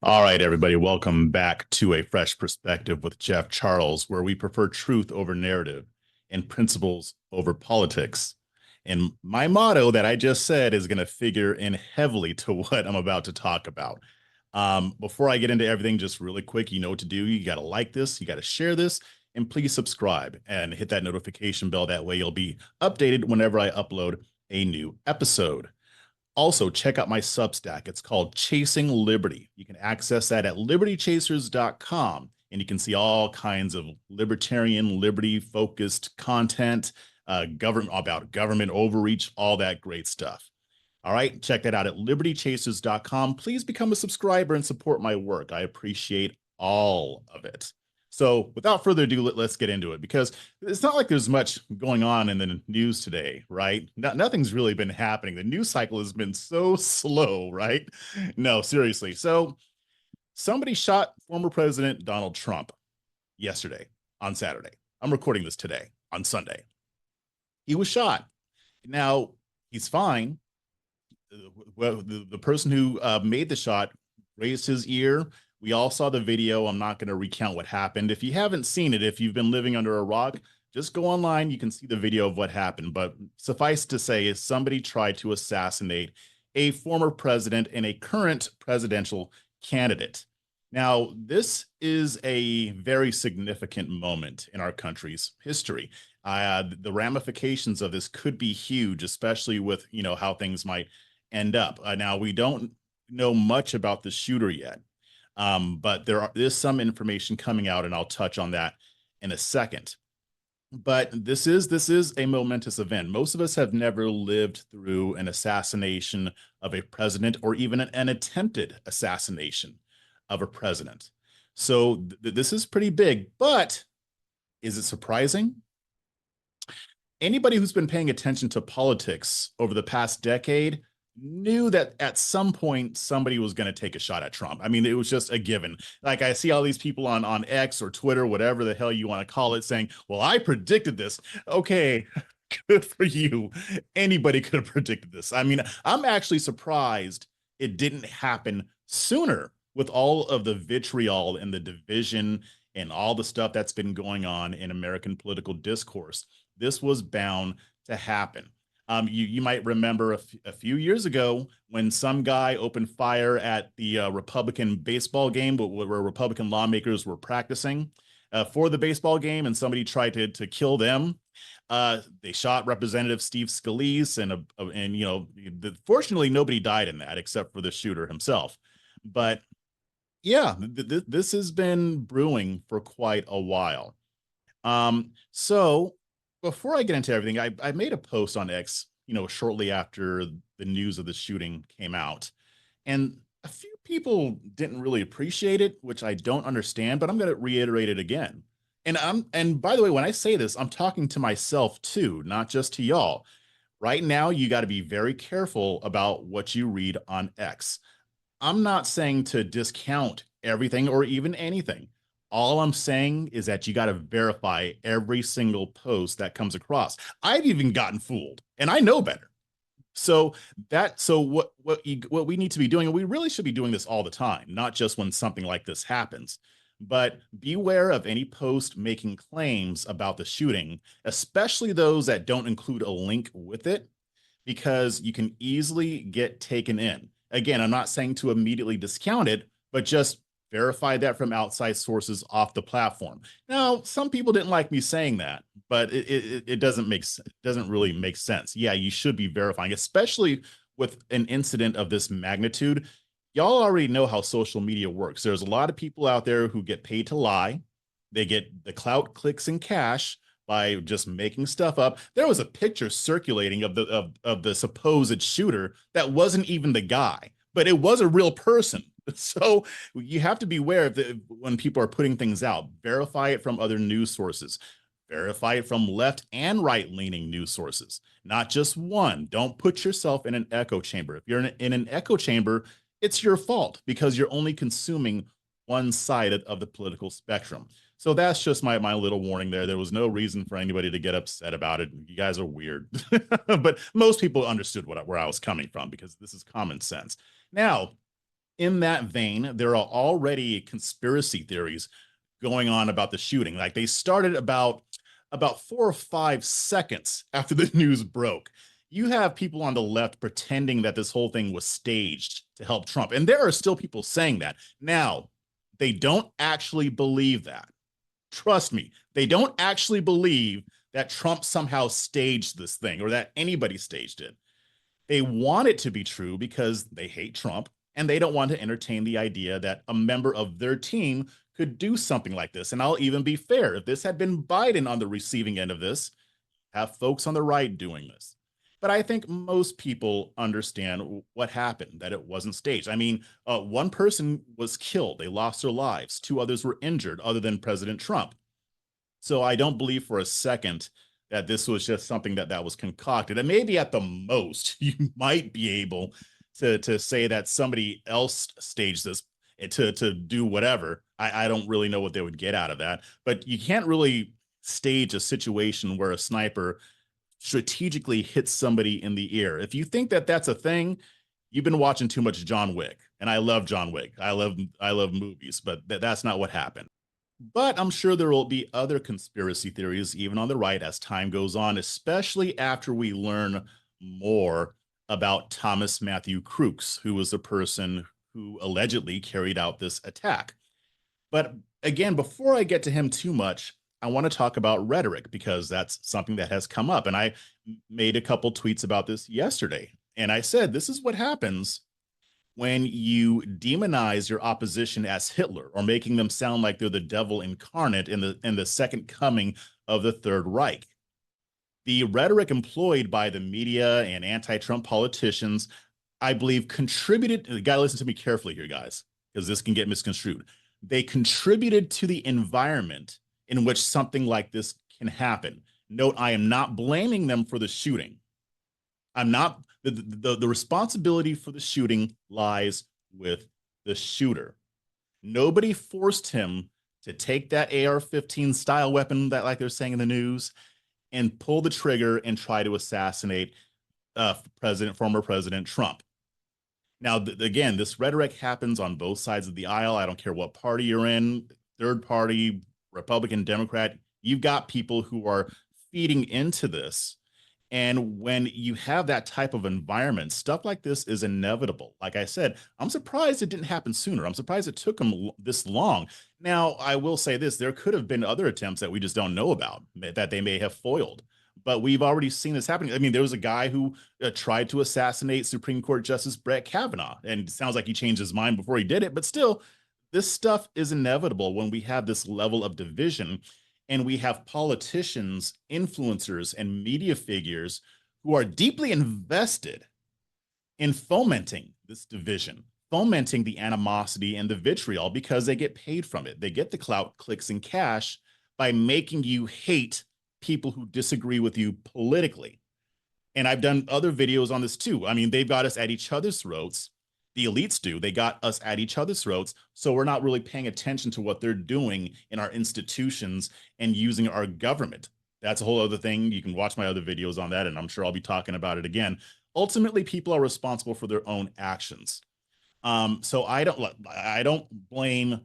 All right, everybody, welcome back to A Fresh Perspective with Jeff Charles, where we prefer truth over narrative and principles over politics. And my motto that I just said is going to figure in heavily to what I'm about to talk about. Before I get into everything, just really quick, you know what to do. You got to like this, you got to share this, and please subscribe and hit that notification bell. That way you'll be updated whenever I upload a new episode. Also, check out my Substack. It's called Chasing Liberty. You can access that at libertychasers.com, and you can see all kinds of libertarian, liberty-focused content, government about government overreach, all that great stuff. All right, check that out at libertychasers.com. Please become a subscriber and support my work. I appreciate all of it. So without further ado, let's get into it, because it's not like there's much going on in the news today, right? Nothing's really been happening. The news cycle has been so slow, right? No, seriously. So somebody shot former President Donald Trump yesterday on Saturday. I'm recording this today on Sunday. He was shot. Now, he's fine. Well, the person who made the shot raised his ear. We all saw the video. I'm not going to recount what happened. If you haven't seen it, if you've been living under a rock, just go online. You can see the video of what happened. But suffice to say, somebody tried to assassinate a former president and a current presidential candidate. Now, this is a very significant moment in our country's history. The ramifications of this could be huge, especially with, how things might end up. Now, we don't know much about the shooter yet, but there is some information coming out, and I'll touch on that in a second. But this is a momentous event. Most of us have never lived through an assassination of a president, or even an attempted assassination of a president. So this is pretty big, but is it surprising? Anybody who's been paying attention to politics over the past decade knew that at some point somebody was going to take a shot at Trump. I mean, it was just a given. Like, I see all these people on X or Twitter, whatever the hell you want to call it, saying, well, I predicted this. Okay, good for you. Anybody could have predicted this. I mean, I'm actually surprised it didn't happen sooner, with all of the vitriol and the division and all the stuff that's been going on in American political discourse. This was bound to happen. You might remember a few years ago when some guy opened fire at the Republican baseball game where Republican lawmakers were practicing for the baseball game, and somebody tried to kill them. They shot Representative Steve Scalise, and fortunately nobody died in that except for the shooter himself. But yeah, this has been brewing for quite a while. So before I get into everything, I made a post on X, shortly after the news of the shooting came out, and a few people didn't really appreciate it, which I don't understand, but I'm going to reiterate it again. And by the way, when I say this, I'm talking to myself too, not just to y'all. Right now, you got to be very careful about what you read on X. I'm not saying to discount everything or even anything. All I'm saying is that you got to verify every single post that comes across. I've even gotten fooled, and I know better. What we need to be doing, and we really should be doing this all the time, not just when something like this happens, but beware of any post making claims about the shooting, especially those that don't include a link with it, because you can easily get taken in. Again, I'm not saying to immediately discount it, but just verify that from outside sources off the platform. Now, some people didn't like me saying that, but it doesn't really make sense. Yeah, you should be verifying, especially with an incident of this magnitude. Y'all already know how social media works. There's a lot of people out there who get paid to lie. They get the clout, clicks, and cash by just making stuff up. There was a picture circulating of the supposed shooter that wasn't even the guy, but it was a real person. So you have to beware of when people are putting things out. Verify it from other news sources. Verify it from left and right-leaning news sources, not just one. Don't put yourself in an echo chamber. If you're in an echo chamber, it's your fault, because you're only consuming one side of the political spectrum. So that's just my little warning there. There was no reason for anybody to get upset about it. You guys are weird. But most people understood where I was coming from, because this is common sense. Now, In that vein, there are already conspiracy theories going on about the shooting. Like they started about 4 or 5 seconds after the news broke. You have people on the left pretending that this whole thing was staged to help Trump. And there are still people saying that. Now, they don't actually believe that. Trust me, they don't actually believe that Trump somehow staged this thing or that anybody staged it. They want it to be true because they hate Trump and they don't want to entertain the idea that a member of their team could do something like this. And I'll even be fair. If this had been Biden on the receiving end of this, have folks on the right doing this. But I think most people understand what happened, that it wasn't staged. I mean, one person was killed, they lost their lives, two others were injured, other than President Trump. So I don't believe for a second that this was just something that was concocted. And maybe at the most, you might be able to say that somebody else staged this to do whatever. I don't really know what they would get out of that, but you can't really stage a situation where a sniper strategically hits somebody in the ear. If you think that that's a thing, you've been watching too much John Wick. And I love John Wick. I love movies, but that's not what happened. But I'm sure there will be other conspiracy theories, even on the right, as time goes on, especially after we learn more about Thomas Matthew Crooks, who was the person who allegedly carried out this attack. But again, before I get to him too much, I want to talk about rhetoric because that's something that has come up. And I made a couple tweets about this yesterday. And I said, this is what happens when you demonize your opposition as Hitler or making them sound like they're the devil incarnate in the second coming of the Third Reich. The rhetoric employed by the media and anti-Trump politicians, I believe, contributed. You got to listen to me carefully here, guys, because this can get misconstrued. They contributed to the environment in which something like this can happen. Note, I am not blaming them for the shooting. I'm not the responsibility for the shooting lies with the shooter. Nobody forced him to take that AR-15 style weapon that, like they're saying in the news, and pull the trigger and try to assassinate former President Trump. Now, again, this rhetoric happens on both sides of the aisle. I don't care what party you're in, third party, Republican, Democrat. You've got people who are feeding into this. And when you have that type of environment, stuff like this is inevitable. Like I said, I'm surprised it didn't happen sooner. I'm surprised it took them this long. Now, I will say this, there could have been other attempts that we just don't know about that they may have foiled. But we've already seen this happening. I mean, there was a guy who tried to assassinate Supreme Court Justice Brett Kavanaugh, and it sounds like he changed his mind before he did it. But still, this stuff is inevitable when we have this level of division and we have politicians, influencers, and media figures who are deeply invested in fomenting this division, fomenting the animosity and the vitriol because they get paid from it. They get the clout, clicks, and cash by making you hate people who disagree with you politically. And I've done other videos on this too. I mean, they've got us at each other's throats. The elites do. They got us at each other's throats. So we're not really paying attention to what they're doing in our institutions and using our government. That's a whole other thing. You can watch my other videos on that, and I'm sure I'll be talking about it again. Ultimately, people are responsible for their own actions. So I don't blame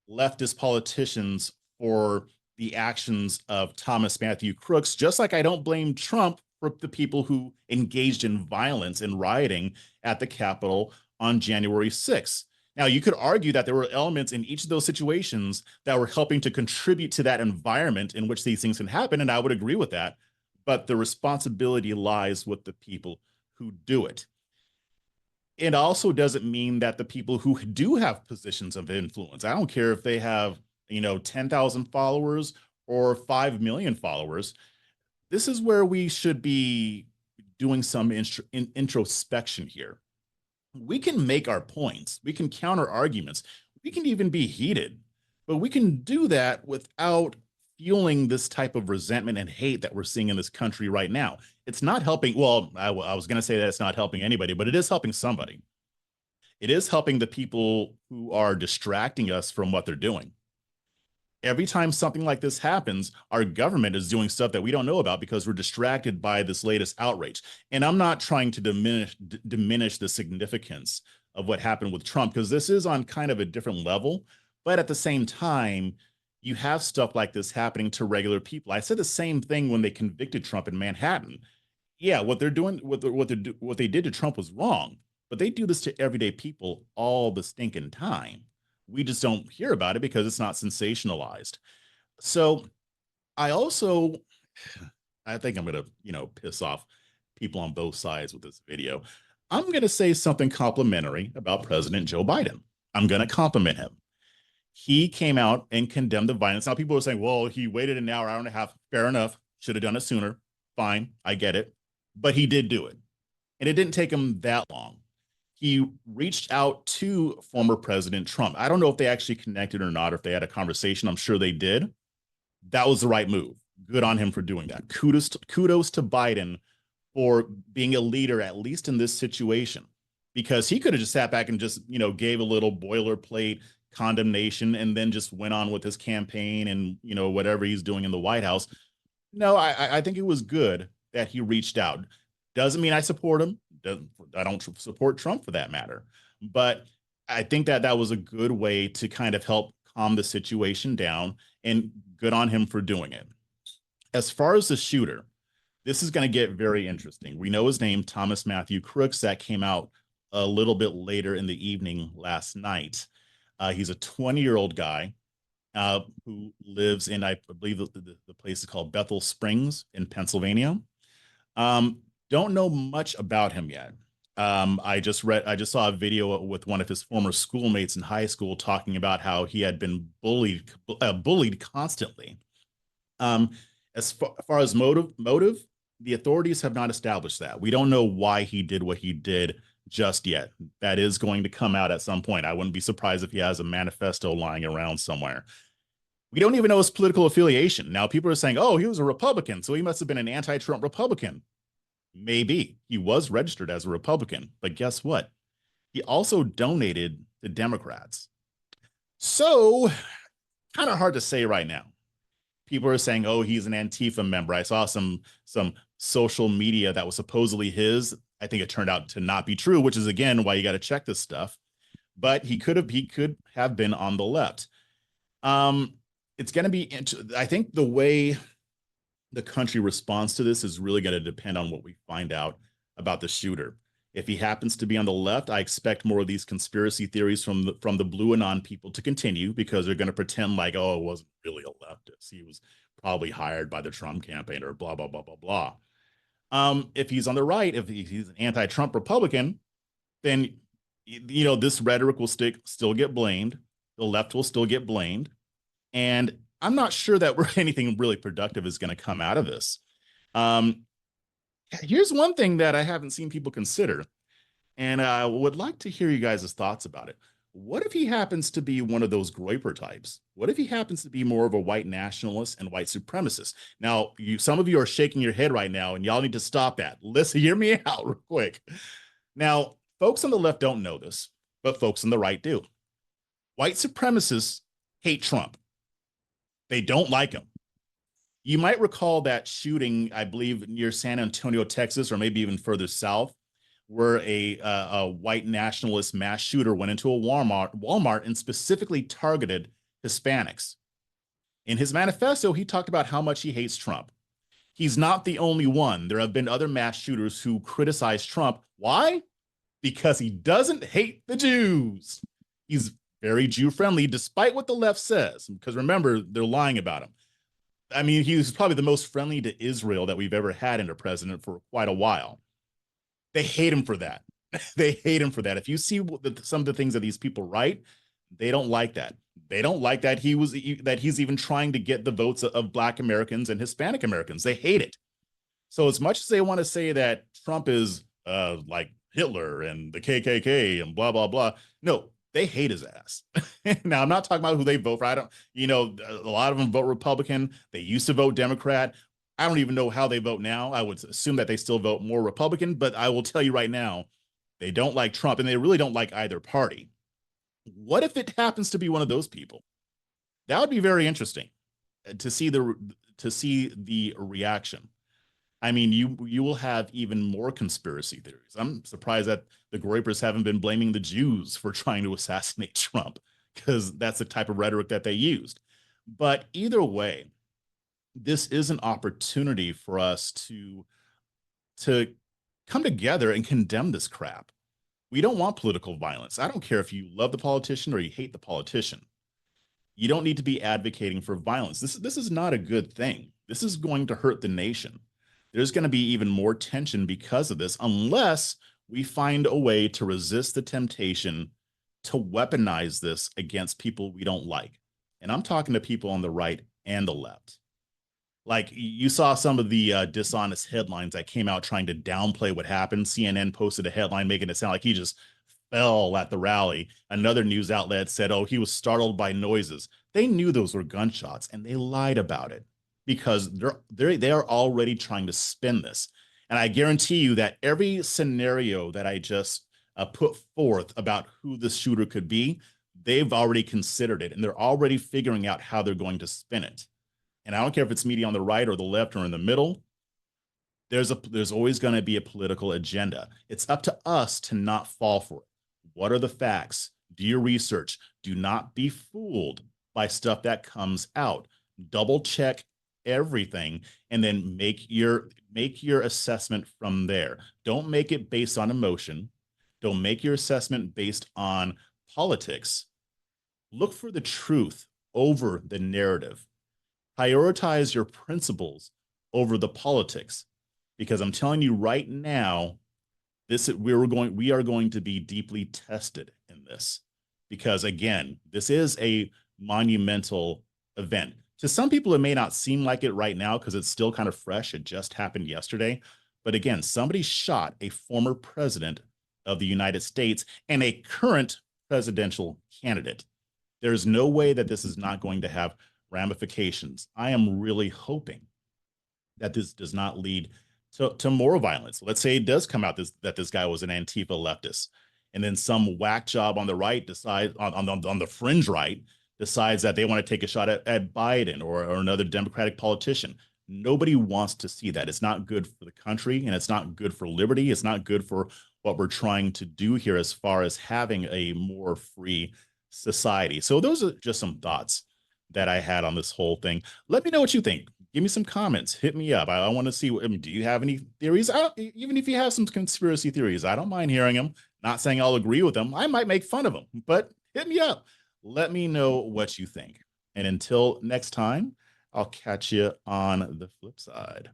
leftist politicians for the actions of Thomas Matthew Crooks, just like I don't blame Trump for the people who engaged in violence and rioting at the Capitol on January 6th. Now, you could argue that there were elements in each of those situations that were helping to contribute to that environment in which these things can happen, and I would agree with that. But the responsibility lies with the people who do it. It also doesn't mean that the people who do have positions of influence, I don't care if they have, 10,000 followers or 5 million followers, this is where we should be doing some introspection here. We can make our points, we can counter arguments, we can even be heated, but we can do that without fueling this type of resentment and hate that we're seeing in this country right now. It's not helping. Well, I was going to say that it's not helping anybody, but it is helping somebody. It is helping the people who are distracting us from what they're doing. Every time something like this happens, our government is doing stuff that we don't know about because we're distracted by this latest outrage. And I'm not trying to diminish the significance of what happened with Trump, because this is on kind of a different level. But at the same time, you have stuff like this happening to regular people. I said the same thing when they convicted Trump in Manhattan. Yeah, what they're doing, what they did to Trump was wrong, but they do this to everyday people all the stinking time. We just don't hear about it because it's not sensationalized. So I also, I think I'm gonna, piss off people on both sides with this video. I'm gonna say something complimentary about President Joe Biden. I'm gonna compliment him. He came out and condemned the violence. Now people are saying, well, he waited an hour, hour and a half. Fair enough. Should have done it sooner. Fine. I get it. But he did do it. And it didn't take him that long. He reached out to former President Trump. I don't know if they actually connected or not, or if they had a conversation. I'm sure they did. That was the right move. Good on him for doing that. Kudos to Biden for being a leader, at least in this situation, because he could have just sat back and just, gave a little boilerplate condemnation and then just went on with his campaign and, whatever he's doing in the White House. No, I think it was good that he reached out. Doesn't mean I support him. I don't support Trump for that matter. But I think that that was a good way to kind of help calm the situation down, and good on him for doing it. As far as the shooter, this is going to get very interesting. We know his name, Thomas Matthew Crooks. That came out a little bit later in the evening last night. He's a 20-year-old guy who lives in, I believe the place is called Bethel Springs in Pennsylvania. Don't know much about him yet. I just saw a video with one of his former schoolmates in high school talking about how he had been bullied constantly. As far as motive, the authorities have not established that. We don't know why he did what he did just yet. That is going to come out at some point. I wouldn't be surprised if he has a manifesto lying around somewhere. We don't even know his political affiliation. Now, people are saying, oh, he was a Republican, so he must have been an anti-Trump Republican. Maybe. He was registered as a Republican, but guess what? He also donated to Democrats. So, kind of hard to say right now. People are saying, oh, he's an Antifa member. I saw some social media that was supposedly his. I think it turned out to not be true, which is, again, why you got to check this stuff. But he could have been on the left. It's going to be, I think the way the country responds to this is really going to depend on what we find out about the shooter. If he happens to be on the left, I expect more of these conspiracy theories from the Blue Anon people to continue, because they're going to pretend like, oh, it wasn't really a leftist. He was probably hired by the Trump campaign or blah, blah, blah, blah, blah. If he's on the right, if he's an anti-Trump Republican, then, this rhetoric will still get blamed. The left will still get blamed. And I'm not sure that anything really productive is going to come out of this. Here's one thing that I haven't seen people consider, and I would like to hear you guys' thoughts about it. What if he happens to be one of those Groyper types? What if he happens to be more of a white nationalist and white supremacist? Now, some of you are shaking your head right now, and y'all need to stop that. Listen, hear me out real quick. Now, folks on the left don't know this, but folks on the right do. White supremacists hate Trump. They don't like him. You might recall that shooting, I believe, near San Antonio, Texas, or maybe even further south, where a white nationalist mass shooter went into a Walmart and specifically targeted Hispanics. In his manifesto, he talked about how much he hates Trump. He's not the only one. There have been other mass shooters who criticize Trump. Why? Because he doesn't hate the Jews. He's very Jew-friendly, despite what the left says, because remember, they're lying about him. I mean, he was probably the most friendly to Israel that we've ever had in a president for quite a while. They hate him for that. They hate him for that. If you see some of the things that these people write, they don't like that. They don't like that he's even trying to get the votes of Black Americans and Hispanic Americans. They hate it. So as much as they want to say that Trump is like Hitler and the KKK and blah, blah, blah, no, they hate his ass. Now, I'm not talking about who they vote for. A lot of them vote Republican. They used to vote Democrat. I don't even know how they vote now. I would assume that they still vote more Republican, but I will tell you right now, they don't like Trump, and they really don't like either party. What if it happens to be one of those people? That would be very interesting to see the reaction. I mean, you will have even more conspiracy theories. I'm surprised that the Groypers haven't been blaming the Jews for trying to assassinate Trump, because that's the type of rhetoric that they used. But either way, this is an opportunity for us to come together and condemn this crap. We don't want political violence. I don't care if you love the politician or you hate the politician. You don't need to be advocating for violence. This is not a good thing. This is going to hurt the nation. There's going to be even more tension because of this, unless we find a way to resist the temptation to weaponize this against people we don't like. And I'm talking to people on the right and the left. Like, you saw some of the dishonest headlines that came out trying to downplay what happened. CNN posted a headline making it sound like he just fell at the rally. Another news outlet said, oh, he was startled by noises. They knew those were gunshots and they lied about it because they are already trying to spin this. And I guarantee you that every scenario that I just put forth about who the shooter could be, they've already considered it and they're already figuring out how they're going to spin it. And I don't care if it's media on the right or the left or in the middle, there's always going to be a political agenda. It's up to us to not fall for it. What are the facts? Do your research. Do not be fooled by stuff that comes out. Double check everything and then make your assessment from there. Don't make it based on emotion. Don't make your assessment based on politics. Look for the truth over the narrative. Prioritize your principles over the politics, because I'm telling you right now, we are going to be deeply tested in this, because again, this is a monumental event. To some people, it may not seem like it right now because it's still kind of fresh. It just happened yesterday. But again, somebody shot a former president of the United States and a current presidential candidate. There's no way that this is not going to have ramifications. I am really hoping that this does not lead to more violence. Let's say it does come out that this guy was an Antifa leftist, and then some whack job on the right decides on the fringe right decides that they want to take a shot at Biden or another Democratic politician. Nobody wants to see that. It's not good for the country, and it's not good for liberty. It's not good for what we're trying to do here as far as having a more free society. So those are just some thoughts that I had on this whole thing. Let me know what you think. Give me some comments. Hit me up. I want to see. I mean, do you have any theories? Even if you have some conspiracy theories, I don't mind hearing them. Not saying I'll agree with them. I might make fun of them, but hit me up. Let me know what you think. And until next time, I'll catch you on the flip side.